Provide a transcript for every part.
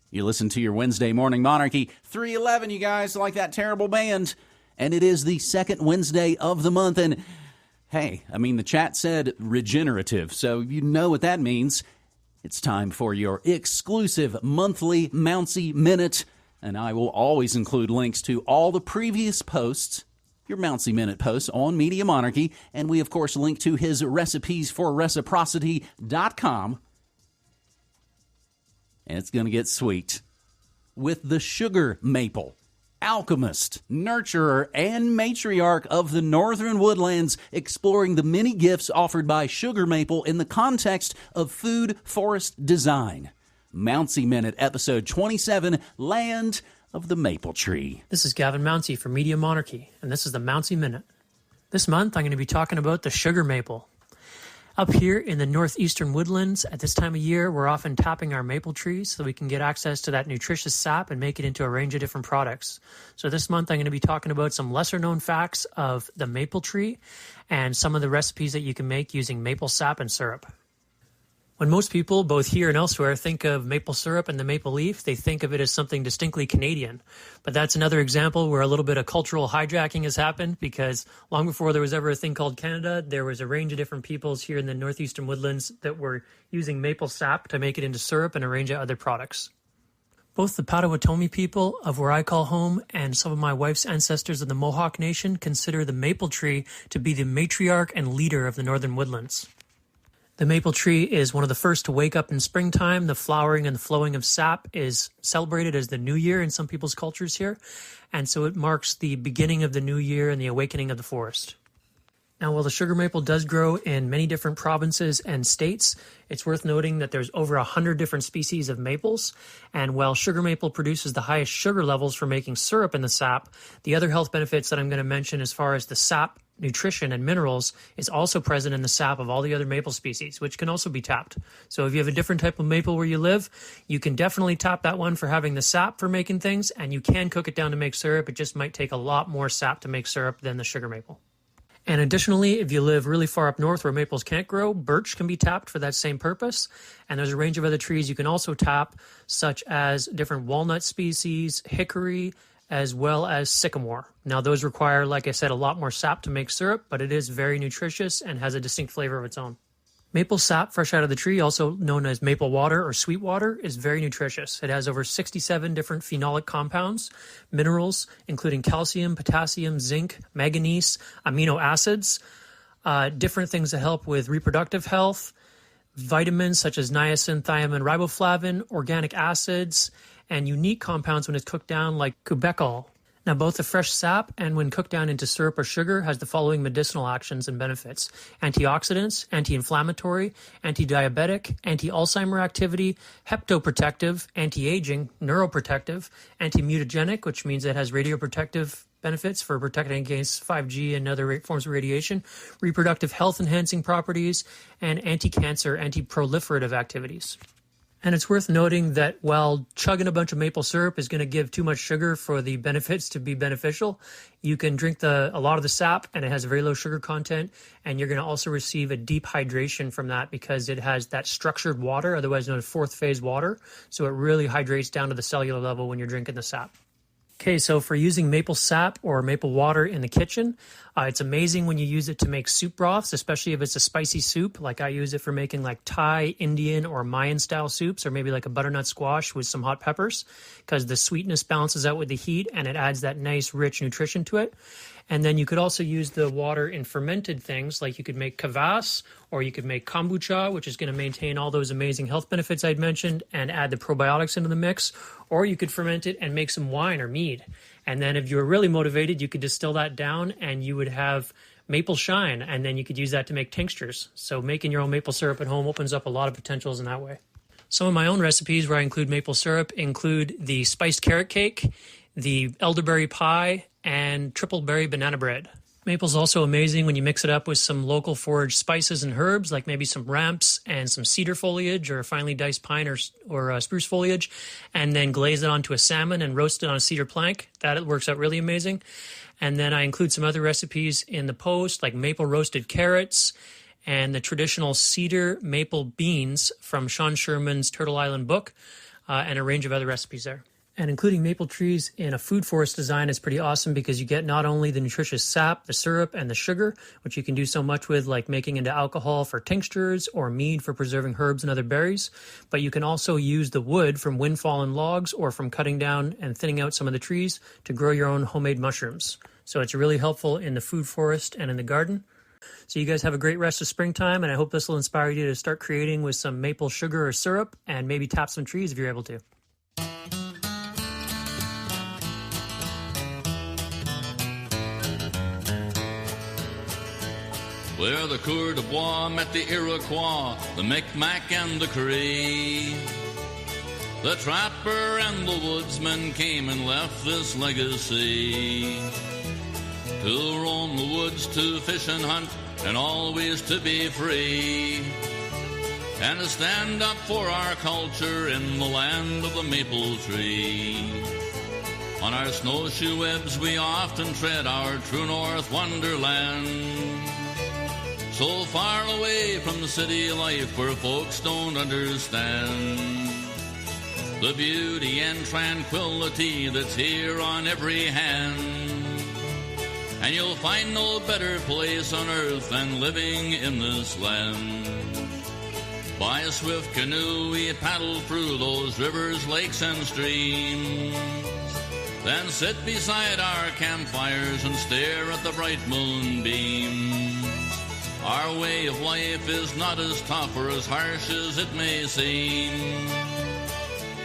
You listen to your Wednesday Morning Monarchy. 311, you guys, like that terrible band. And it is the second Wednesday of the month. And hey, the chat said regenerative, so you know what that means. It's time for your exclusive monthly Mounsey Minute. And I will always include links to all the previous posts, your Mounsey Minute posts on Media Monarchy. And we, of course, link to his recipesforreciprocity.com. And it's going to get sweet. With the sugar maple, alchemist, nurturer, and matriarch of the northern woodlands, exploring the many gifts offered by sugar maple in the context of food forest design. Mounsey Minute, episode 27, Land of the Maple Tree. This is Gavin Mounsey for Media Monarchy, and this is the Mounsey Minute. This month, I'm going to be talking about the sugar maple. Up here in the northeastern woodlands, at this time of year, we're often tapping our maple trees so we can get access to that nutritious sap and make it into a range of different products. So this month, I'm going to be talking about some lesser-known facts of the maple tree and some of the recipes that you can make using maple sap and syrup. When most people, both here and elsewhere, think of maple syrup and the maple leaf, they think of it as something distinctly Canadian. But that's another example where a little bit of cultural hijacking has happened, because long before there was ever a thing called Canada, there was a range of different peoples here in the northeastern woodlands that were using maple sap to make it into syrup and a range of other products. Both the Potawatomi people of where I call home and some of my wife's ancestors of the Mohawk Nation consider the maple tree to be the matriarch and leader of the northern woodlands. The maple tree is one of the first to wake up in springtime. The flowering and the flowing of sap is celebrated as the new year in some people's cultures here. And so it marks the beginning of the new year and the awakening of the forest. Now, while the sugar maple does grow in many different provinces and states, it's worth noting that there's over 100 different species of maples. And while sugar maple produces the highest sugar levels for making syrup in the sap, the other health benefits that I'm going to mention as far as the sap nutrition and minerals is also present in the sap of all the other maple species, which can also be tapped. So if you have a different type of maple where you live, you can definitely tap that one for having the sap for making things, and you can cook it down to make syrup. It just might take a lot more sap to make syrup than the sugar maple. And additionally, if you live really far up north where maples can't grow, birch can be tapped for that same purpose. And there's a range of other trees you can also tap, such as different walnut species, hickory, as well as sycamore. Now, those require, like I said, a lot more sap to make syrup, but it is very nutritious and has a distinct flavor of its own. Maple sap, fresh out of the tree, also known as maple water or sweet water, is very nutritious. It has over 67 different phenolic compounds, minerals, including calcium, potassium, zinc, manganese, amino acids, different things that help with reproductive health, vitamins such as niacin, thiamine, riboflavin, organic acids, and unique compounds when it's cooked down like cubecol. Now, both the fresh sap and when cooked down into syrup or sugar has the following medicinal actions and benefits: antioxidants, anti-inflammatory, anti-diabetic, anti-Alzheimer activity, hepatoprotective, anti-aging, neuroprotective, anti-mutagenic, which means it has radioprotective benefits for protecting against 5G and other forms of radiation, reproductive health enhancing properties, and anti-cancer, anti-proliferative activities. And it's worth noting that while chugging a bunch of maple syrup is going to give too much sugar for the benefits to be beneficial, you can drink a lot of the sap, and it has a very low sugar content, and you're going to also receive a deep hydration from that because it has that structured water, otherwise known as fourth phase water, so it really hydrates down to the cellular level when you're drinking the sap. Okay, so for using maple sap or maple water in the kitchen, it's amazing when you use it to make soup broths, especially if it's a spicy soup. Like I use it for making like Thai, Indian, or Mayan style soups, or maybe like a butternut squash with some hot peppers, because the sweetness balances out with the heat and it adds that nice, rich nutrition to it. And then you could also use the water in fermented things, like you could make kvass, or you could make kombucha, which is going to maintain all those amazing health benefits I'd mentioned and add the probiotics into the mix. Or you could ferment it and make some wine or mead. And then if you were really motivated, you could distill that down and you would have maple shine, and then you could use that to make tinctures. So making your own maple syrup at home opens up a lot of potentials in that way. Some of my own recipes where I include maple syrup include the spiced carrot cake, the elderberry pie, and triple berry banana bread. Maple's also amazing when you mix it up with some local forage spices and herbs, like maybe some ramps and some cedar foliage or finely diced pine or spruce foliage, and then glaze it onto a salmon and roast it on a cedar plank. That works out really amazing. And then I include some other recipes in the post, like maple roasted carrots and the traditional cedar maple beans from Sean Sherman's Turtle Island book. and a range of other recipes there. And including maple trees in a food forest design is pretty awesome because you get not only the nutritious sap, the syrup, and the sugar, which you can do so much with, like making into alcohol for tinctures or mead for preserving herbs and other berries, but you can also use the wood from wind-fallen logs or from cutting down and thinning out some of the trees to grow your own homemade mushrooms. So it's really helpful in the food forest and in the garden. So you guys have a great rest of springtime, and I hope this will inspire you to start creating with some maple sugar or syrup and maybe tap some trees if you're able to. Where the Coeur de Bois met the Iroquois, the Micmac and the Cree, the trapper and the woodsman came and left this legacy. To roam the woods, to fish and hunt, and always to be free, and to stand up for our culture in the land of the maple tree. On our snowshoe webs we often tread our true north wonderland, so far away from the city life where folks don't understand the beauty and tranquility that's here on every hand. And you'll find no better place on earth than living in this land. By a swift canoe we paddle through those rivers, lakes, and streams, then sit beside our campfires and stare at the bright moonbeams. Our way of life is not as tough or as harsh as it may seem.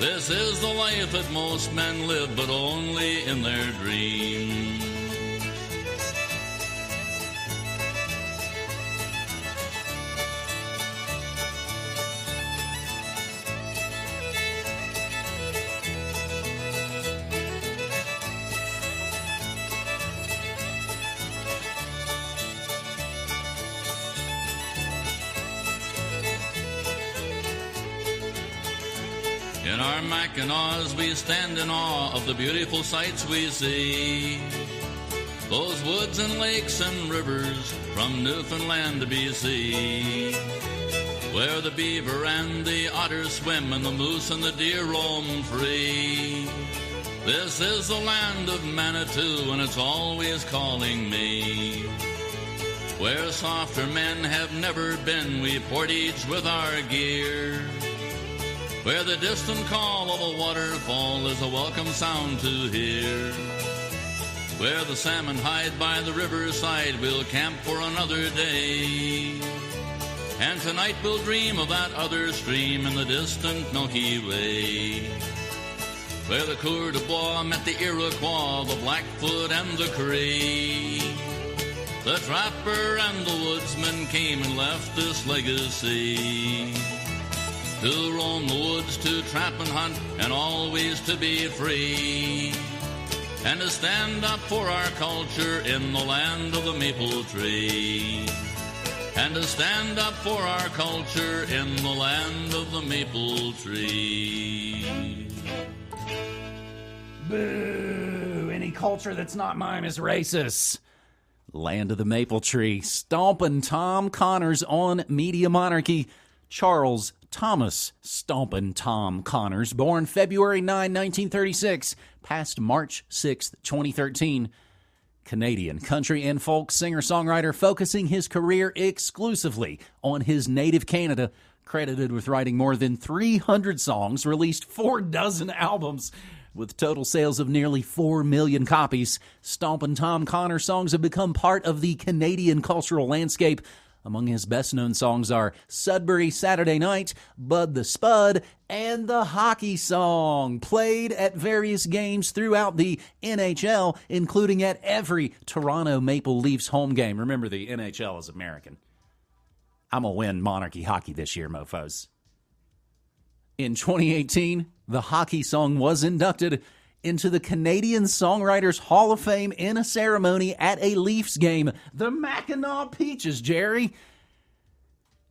This is the life that most men live, but only in their dreams. In our Mackinaws we stand in awe of the beautiful sights we see. Those woods and lakes and rivers from Newfoundland to BC, where the beaver and the otter swim and the moose and the deer roam free. This is the land of Manitou and it's always calling me. Where softer men have never been, we portage with our gear. Where the distant call of a waterfall is a welcome sound to hear. Where the salmon hide by the riverside, we'll camp for another day. And tonight we'll dream of that other stream in the distant Milky Way. Where the Coeur de Bois met the Iroquois, the Blackfoot and the Cree, the trapper and the woodsman came and left this legacy. To roam the woods, to trap and hunt, and always to be free, and to stand up for our culture in the land of the maple tree, and to stand up for our culture in the land of the maple tree. Boo! Any culture that's not mine is racist. Land of the maple tree. Stompin' Tom Connors on Media Monarchy. Charles Thomas Stompin' Tom Connors, born February 9, 1936, passed March 6, 2013. Canadian country and folk singer-songwriter focusing his career exclusively on his native Canada, credited with writing more than 300 songs, released 4 dozen albums. With total sales of nearly 4 million copies, Stompin' Tom Connors songs have become part of the Canadian cultural landscape. Among his best-known songs are Sudbury Saturday Night, Bud the Spud, and the Hockey Song, played at various games throughout the NHL, including at every Toronto Maple Leafs home game. Remember, the NHL is American. I'm going to win Monarchy hockey this year, mofos. In 2018, the Hockey Song was inducted into the Canadian Songwriters Hall of Fame in a ceremony at a Leafs game. The Mackinac Peaches, Jerry.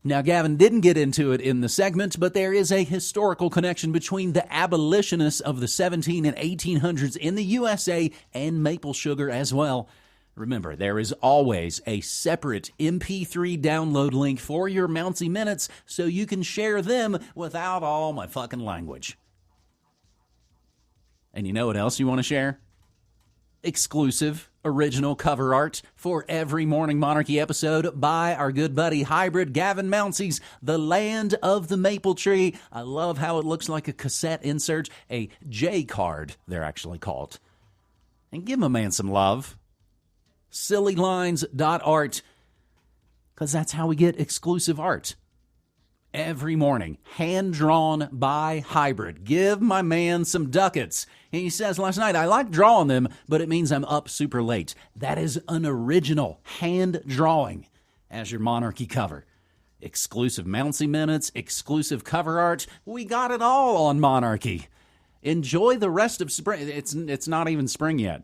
Now, Gavin didn't get into it in the segment, but there is a historical connection between the abolitionists of the 17 and 1800s in the USA and maple sugar as well. Remember, there is always a separate MP3 download link for your Mounsey Minutes so you can share them without all my fucking language. And you know what else you want to share? Exclusive original cover art for every Morning Monarchy episode by our good buddy Hybrid Gavin Mounsey's The Land of the Maple Tree. I love how it looks like a cassette insert, a J card, they're actually called. And give my man some love. Sillylines.art, because that's how we get exclusive art. Every morning, hand-drawn by Hybrid. Give my man some ducats. And he says last night, I like drawing them, but it means I'm up super late. That is an original hand drawing as your Monarchy cover. Exclusive Mounsey Minutes, exclusive cover art. We got it all on Monarchy. Enjoy the rest of spring. It's not even spring yet.